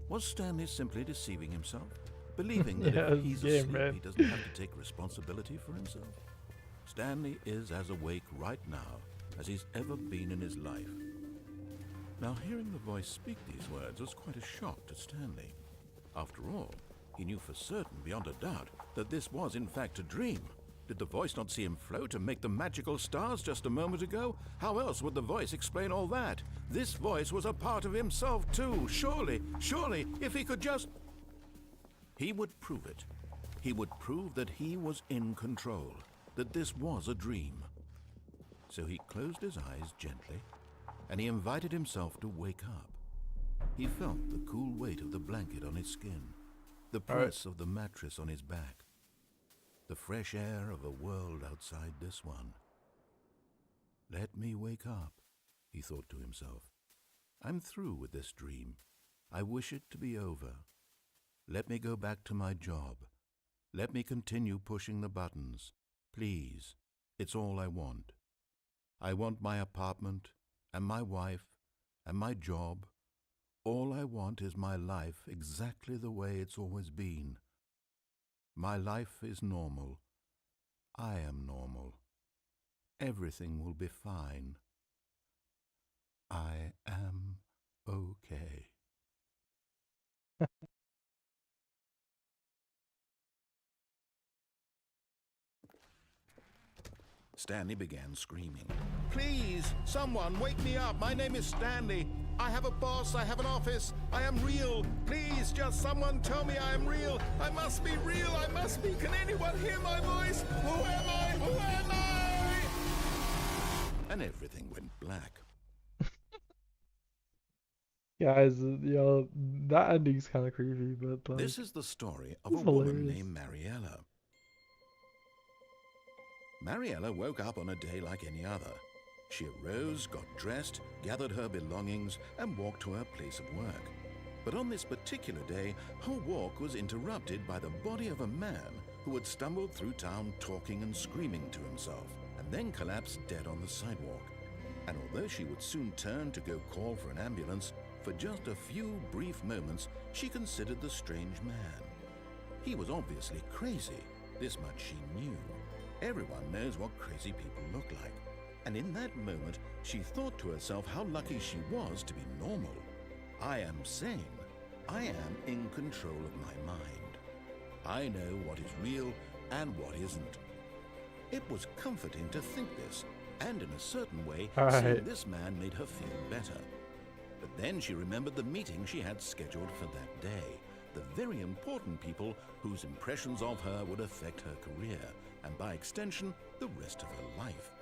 Was Stanley simply deceiving himself, believing that Yeah, if he's game, asleep, man. he doesn't have to take responsibility for himself? Stanley is as awake right now as he's ever been in his life. Now, hearing the voice speak these words was quite a shock to Stanley. After all, he knew for certain, beyond a doubt, that this was in fact a dream. Did the voice not see him float and make the magical stars just a moment ago? How else would the voice explain all that? This voice was a part of himself too. Surely, if he could just... He would prove it. He would prove that he was in control, that this was a dream. So he closed his eyes gently, and he invited himself to wake up. He felt the cool weight of the blanket on his skin, the press of the mattress on his back, the fresh air of a world outside this one. Let me wake up, he thought to himself. I'm through with this dream. I wish it to be over. Let me go back to my job. Let me continue pushing the buttons. Please, it's all I want. I want my apartment, and my wife, and my job. All I want is my life exactly the way it's always been. My life is normal. I am normal. Everything will be fine. I am okay. Stanley began screaming. Please, someone, wake me up. My name is Stanley. I have a boss. I have an office. I am real. Please, just someone tell me I am real. I must be real. I must be. Can anyone hear my voice? Who am I? Who am I? And everything went black. Guys, that ending's kind of creepy, but like, This is the story of a it's woman hilarious. named Mariella. Mariella woke up on a day like any other. She arose, got dressed, gathered her belongings, and walked to her place of work. But on this particular day, her walk was interrupted by the body of a man who had stumbled through town talking and screaming to himself, and then collapsed dead on the sidewalk. And although she would soon turn to go call for an ambulance, for just a few brief moments she considered the strange man. He was obviously crazy, this much she knew. Everyone knows what crazy people look like. And in that moment, she thought to herself how lucky she was to be normal. I am sane. I am in control of my mind. I know what is real and what isn't. It was comforting to think this, and in a certain way, seeing this man made her feel better. But then she remembered the meeting she had scheduled for that day, the very important people whose impressions of her would affect her career, and by extension, the rest of her life.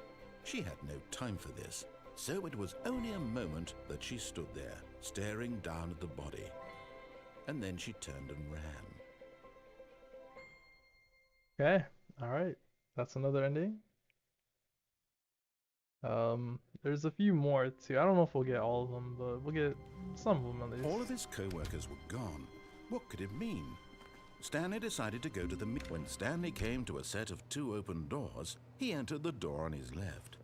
She had no time for this, so it was only a moment that she stood there, staring down at the body. And then she turned and ran. Okay, alright. That's another ending. There's a few more too. I don't know if we'll get all of them, but we'll get some of them at least. All of his co-workers were gone. What could it mean? Stanley decided to go to the meet. When Stanley came to a set of 2 open doors, he entered the door on his left.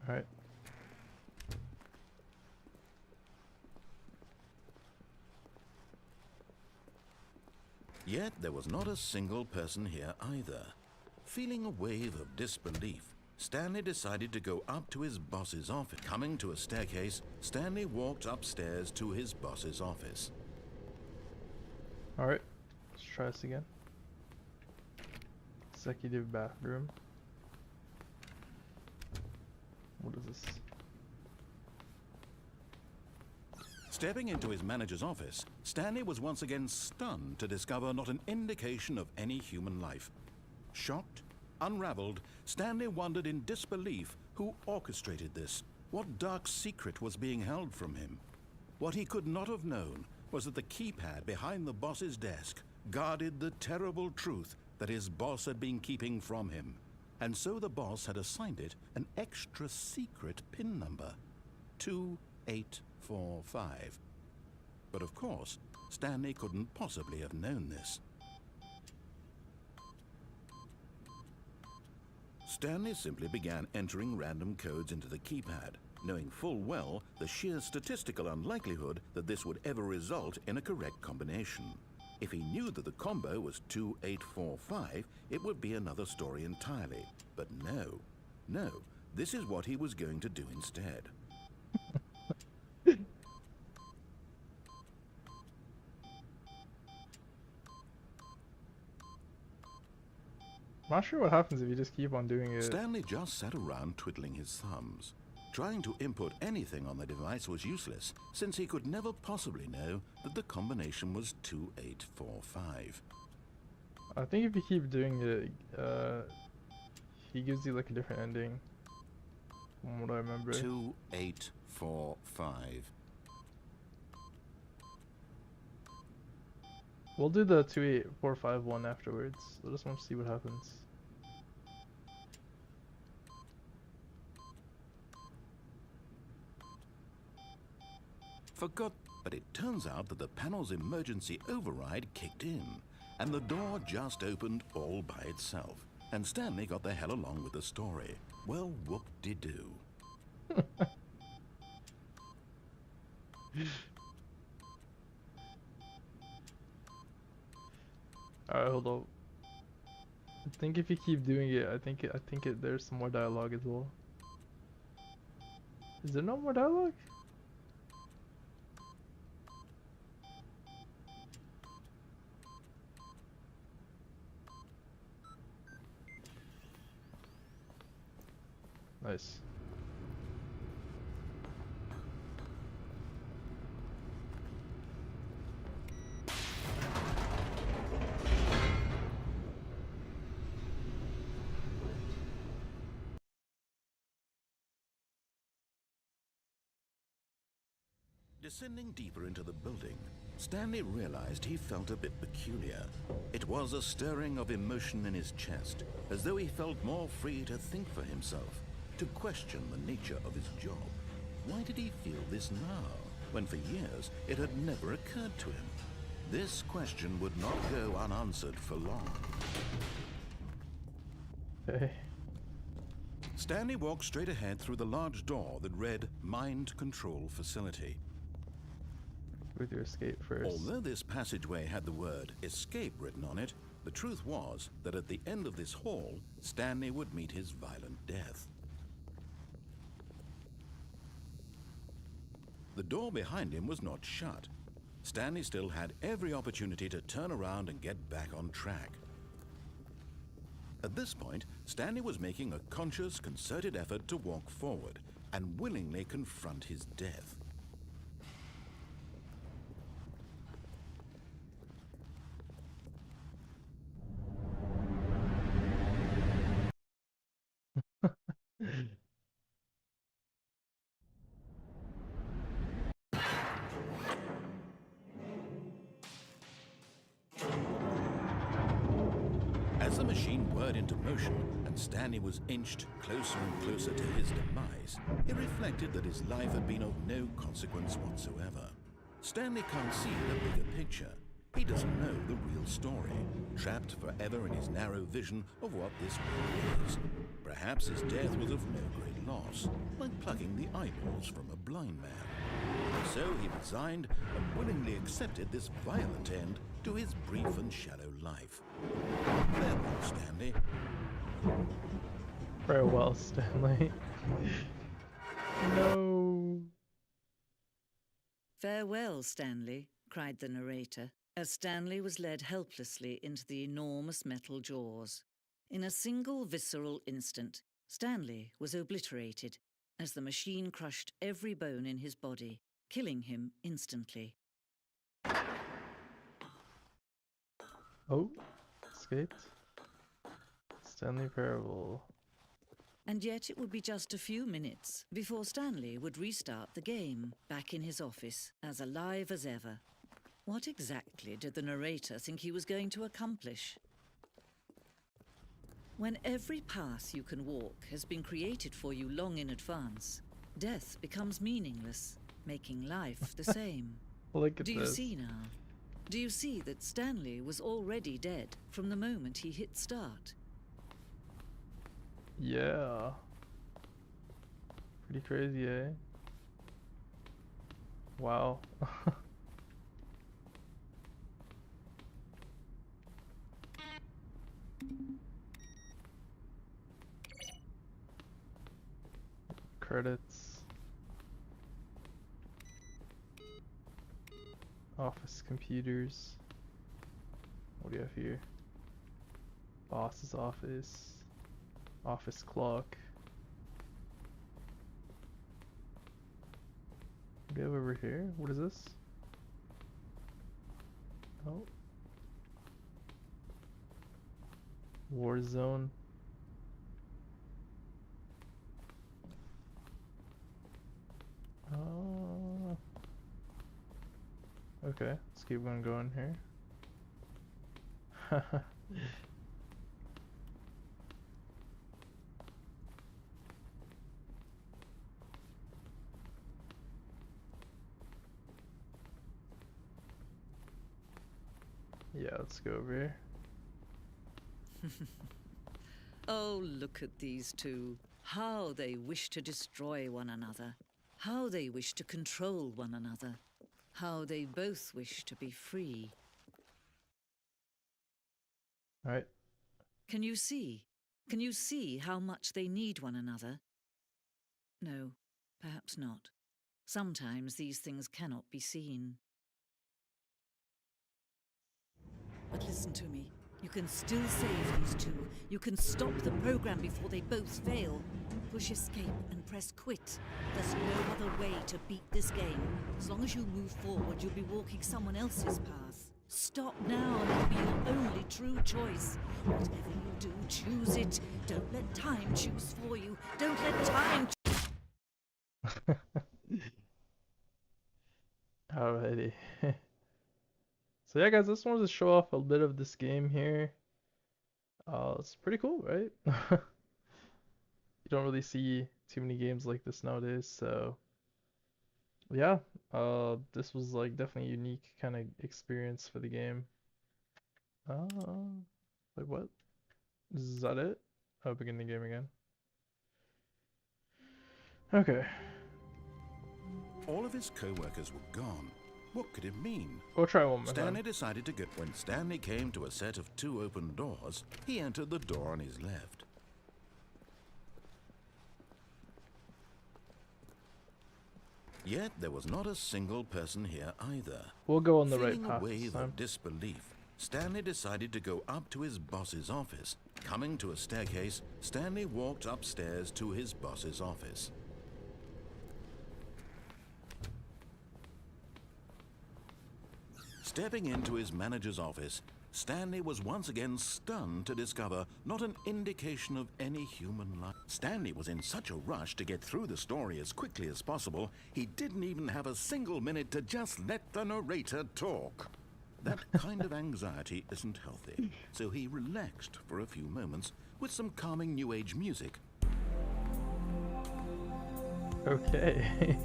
Alright. Yet there was not a single person here either. Feeling a wave of disbelief, Stanley decided to go up to his boss's office. Coming to a staircase, Stanley walked upstairs to his boss's office. Alright, let's try this again. Executive bathroom. What is this? Stepping into his manager's office, Stanley was once again stunned to discover not an indication of any human life. Shocked, unraveled, Stanley wondered in disbelief who orchestrated this, what dark secret was being held from him. What he could not have known was that the keypad behind the boss's desk guarded the terrible truth that his boss had been keeping from him. And so the boss had assigned it an extra secret PIN number, 2845. But of course, Stanley couldn't possibly have known this. Stanley simply began entering random codes into the keypad, knowing full well the sheer statistical unlikelihood that this would ever result in a correct combination. If he knew that the combo was 2845, it would be another story entirely. But no, this is what he was going to do instead. I'm not sure what happens if you just keep on doing it. Stanley just sat around twiddling his thumbs. Trying to input anything on the device was useless, since he could never possibly know that the combination was 2845. I think if you keep doing it, he gives you like a different ending. From what I remember. 2845. We'll do the 28451 afterwards. I just want to see what happens. Forgot, but it turns out that the panel's emergency override kicked in, and the door just opened all by itself. And Stanley got the hell along with the story. Well, whoop-de-doo. Alright, hold up. I think if you keep doing it, I think there's some more dialogue as well. Is there no more dialogue? Nice. Descending deeper into the building, Stanley realized he felt a bit peculiar. It was a stirring of emotion in his chest, as though he felt more free to think for himself, to question the nature of his job. Why did he feel this now? when for years it had never occurred to him? This question would not go unanswered for long. Okay. Stanley walked straight ahead through the large door that read Mind Control Facility. With your escape first. Although this passageway had the word escape written on it, the truth was that at the end of this hall, Stanley would meet his violent death. The door behind him was not shut. Stanley still had every opportunity to turn around and get back on track. At this point, Stanley was making a conscious, concerted effort to walk forward and willingly confront his death. As the machine whirred into motion and Stanley was inched closer and closer to his demise, he reflected that his life had been of no consequence whatsoever. Stanley can't see the bigger picture. He doesn't know the real story, trapped forever in his narrow vision of what this world is. Perhaps his death was of no great loss, like plucking the eyeballs from a blind man. And so he resigned and willingly accepted this violent end to his brief and shallow life. Farewell, Stanley. Farewell, Stanley. No. "Farewell, Stanley," cried the narrator, as Stanley was led helplessly into the enormous metal jaws. In a single visceral instant, Stanley was obliterated as the machine crushed every bone in his body, killing him instantly. Oh, escaped. Stanley Parable. And yet it would be just a few minutes before Stanley would restart the game, back in his office, as alive as ever. What exactly did the narrator think he was going to accomplish? When every path you can walk has been created for you long in advance, death becomes meaningless, making life the same. Look at Do you this. see now? Do you see that Stanley was already dead from the moment he hit start? Yeah. Pretty crazy, eh? Wow. Credits. Office computers. What do you have here? Boss's office. Office clock. What do we have over here? What is this? Oh. War zone. Oh. Okay, let's keep on going here. Yeah, let's go over here. Oh, look at these two. How they wish to destroy one another. How they wish to control one another. How they both wish to be free. Alright. Can you see? Can you see how much they need one another? No, perhaps not. Sometimes these things cannot be seen. But listen to me. You can still save these two. You can stop the program before they both fail. Push escape and press quit. There's no other way to beat this game. As long as you move forward, you'll be walking someone else's path. Stop now and it'll be your only true choice. Whatever you do, choose it. Don't let time choose for you. Don't let time Alrighty. So yeah, guys, I just wanted to show off a bit of this game here. It's pretty cool, right? You don't really see too many games like this nowadays, so Yeah, this was like definitely a unique kind of experience for the game. Like what? Is that it? Oh, begin the game again. Okay, All of his co-workers were gone. What could it mean? we'll try one more Stanley time. decided to go. When Stanley came to a set of 2 open doors, he entered the door on his left. Yet there was not a single person here either. We'll go on the right Feeling a path wave this time. of disbelief, Stanley decided to go up to his boss's office. Coming to a staircase, Stanley walked upstairs to his boss's office. Stepping into his manager's office, Stanley was once again stunned to discover not an indication of any human life. Stanley was in such a rush to get through the story as quickly as possible, he didn't even have a single minute to just let the narrator talk. That kind of anxiety isn't healthy, so he relaxed for a few moments with some calming New Age music. Okay.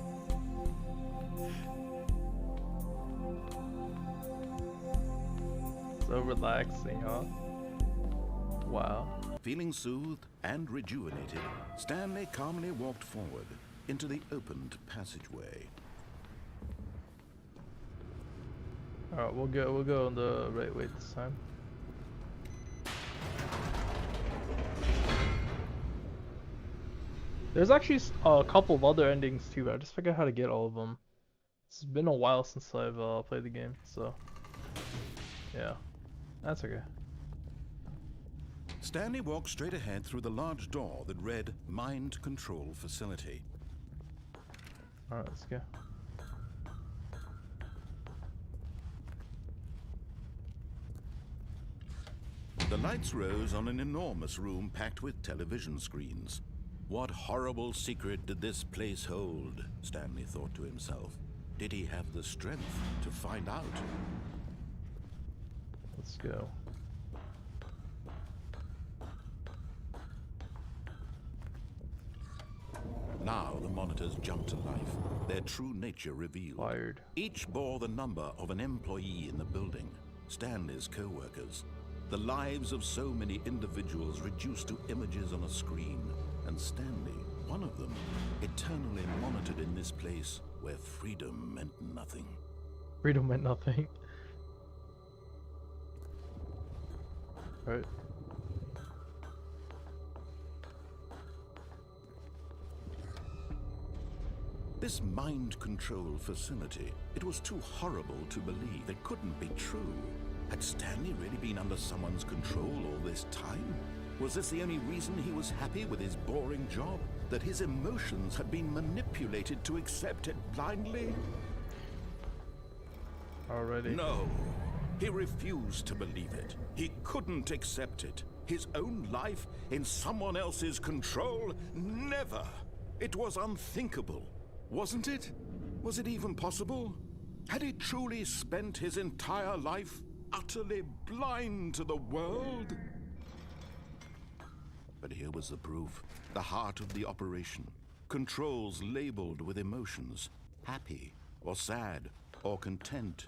So relaxing, huh? Wow. Feeling soothed and rejuvenated, Stanley calmly walked forward into the opened passageway. Alright, we'll go on the right way this time. There's actually a couple of other endings too, but I just figured out how to get all of them. It's been a while since I've played the game, so yeah, that's okay. Stanley walked straight ahead through the large door that read Mind Control Facility. Alright, let's go. The lights rose on an enormous room packed with television screens. What horrible secret did this place hold? Stanley thought to himself. Did he have the strength to find out? Let's go. Now the monitors jumped to life, their true nature revealed. Wired. Each bore the number of an employee in the building, Stanley's co-workers. The lives of so many individuals reduced to images on a screen, and Stanley, one of them, eternally monitored in this place where freedom meant nothing. Freedom meant nothing. Right. This mind control facility, it was too horrible to believe. It couldn't be true. Had Stanley really been under someone's control all this time? Was this the only reason he was happy with his boring job? That his emotions had been manipulated to accept it blindly? Already. No. He refused to believe it. He couldn't accept it. His own life in someone else's control? Never. It was unthinkable. Wasn't it? Was it even possible? Had he truly spent his entire life utterly blind to the world? But here was the proof. The heart of the operation. Controls labeled with emotions. Happy, or sad, or content.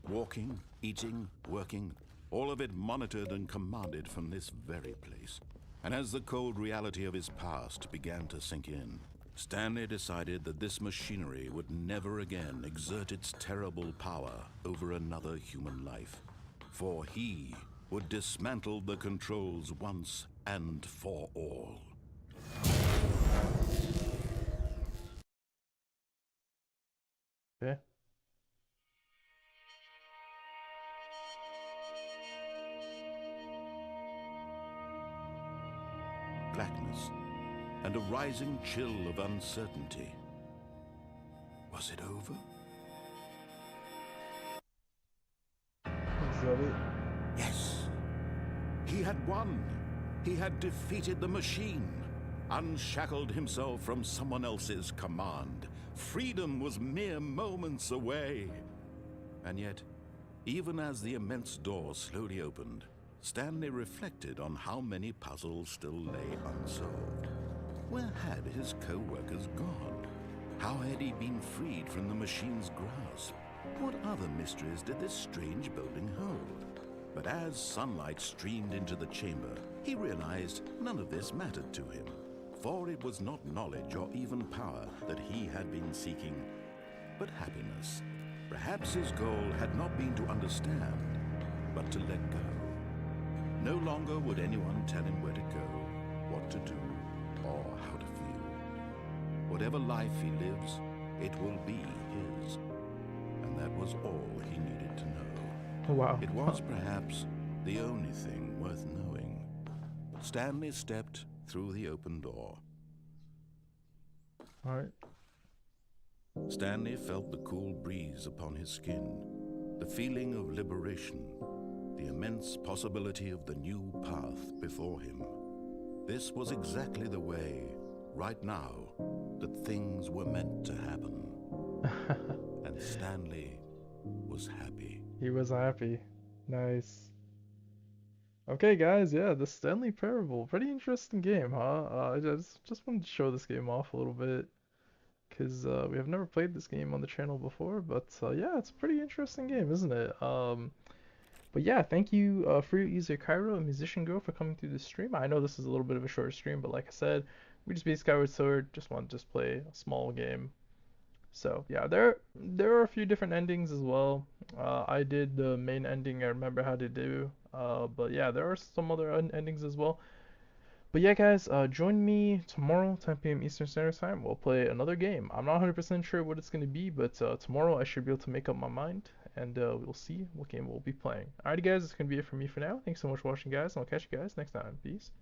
Walking, eating, working. All of it monitored and commanded from this very place. And as the cold reality of his past began to sink in, Stanley decided that this machinery would never again exert its terrible power over another human life. For he would dismantle the controls once and for all. Okay. Blackness and a rising chill of uncertainty. Was it over? Is that it? Yes. He had won. He had defeated the machine, unshackled himself from someone else's command. Freedom was mere moments away. And yet, even as the immense door slowly opened, Stanley reflected on how many puzzles still lay unsolved. Where had his co-workers gone? How had he been freed from the machine's grasp? What other mysteries did this strange building hold? But as sunlight streamed into the chamber, he realized none of this mattered to him, for it was not knowledge or even power that he had been seeking, but happiness. Perhaps his goal had not been to understand, but to let go. No longer would anyone tell him where to go, what to do, or how to feel. Whatever life he lives, it will be his. And that was all he needed to know. Wow. It was perhaps the only thing worth knowing. Stanley stepped through the open door. Alright. Stanley felt the cool breeze upon his skin, the feeling of liberation, the immense possibility of the new path before him. This was exactly the way, right now, that things were meant to happen. And Stanley was happy. He was happy. Nice. Okay, guys, yeah, the Stanley Parable. Pretty interesting game, huh? I just wanted to show this game off a little bit, because we have never played this game on the channel before, but yeah, it's a pretty interesting game, isn't it? But yeah, thank you Free User Cairo and Musician Girl for coming through the stream. I know this is a little bit of a shorter stream, but like I said, we just beat Skyward Sword, just want to just play a small game. So yeah, there are a few different endings as well. I did the main ending I remember how to do, but yeah, there are some other endings as well. But yeah, guys, join me tomorrow, 10 p.m. Eastern Standard Time. We'll play another game. I'm not 100% sure what it's going to be, but tomorrow I should be able to make up my mind, and we'll see what game we'll be playing. Alrighty, guys, that's going to be it for me for now. Thanks so much for watching, guys, and I'll catch you guys next time. Peace.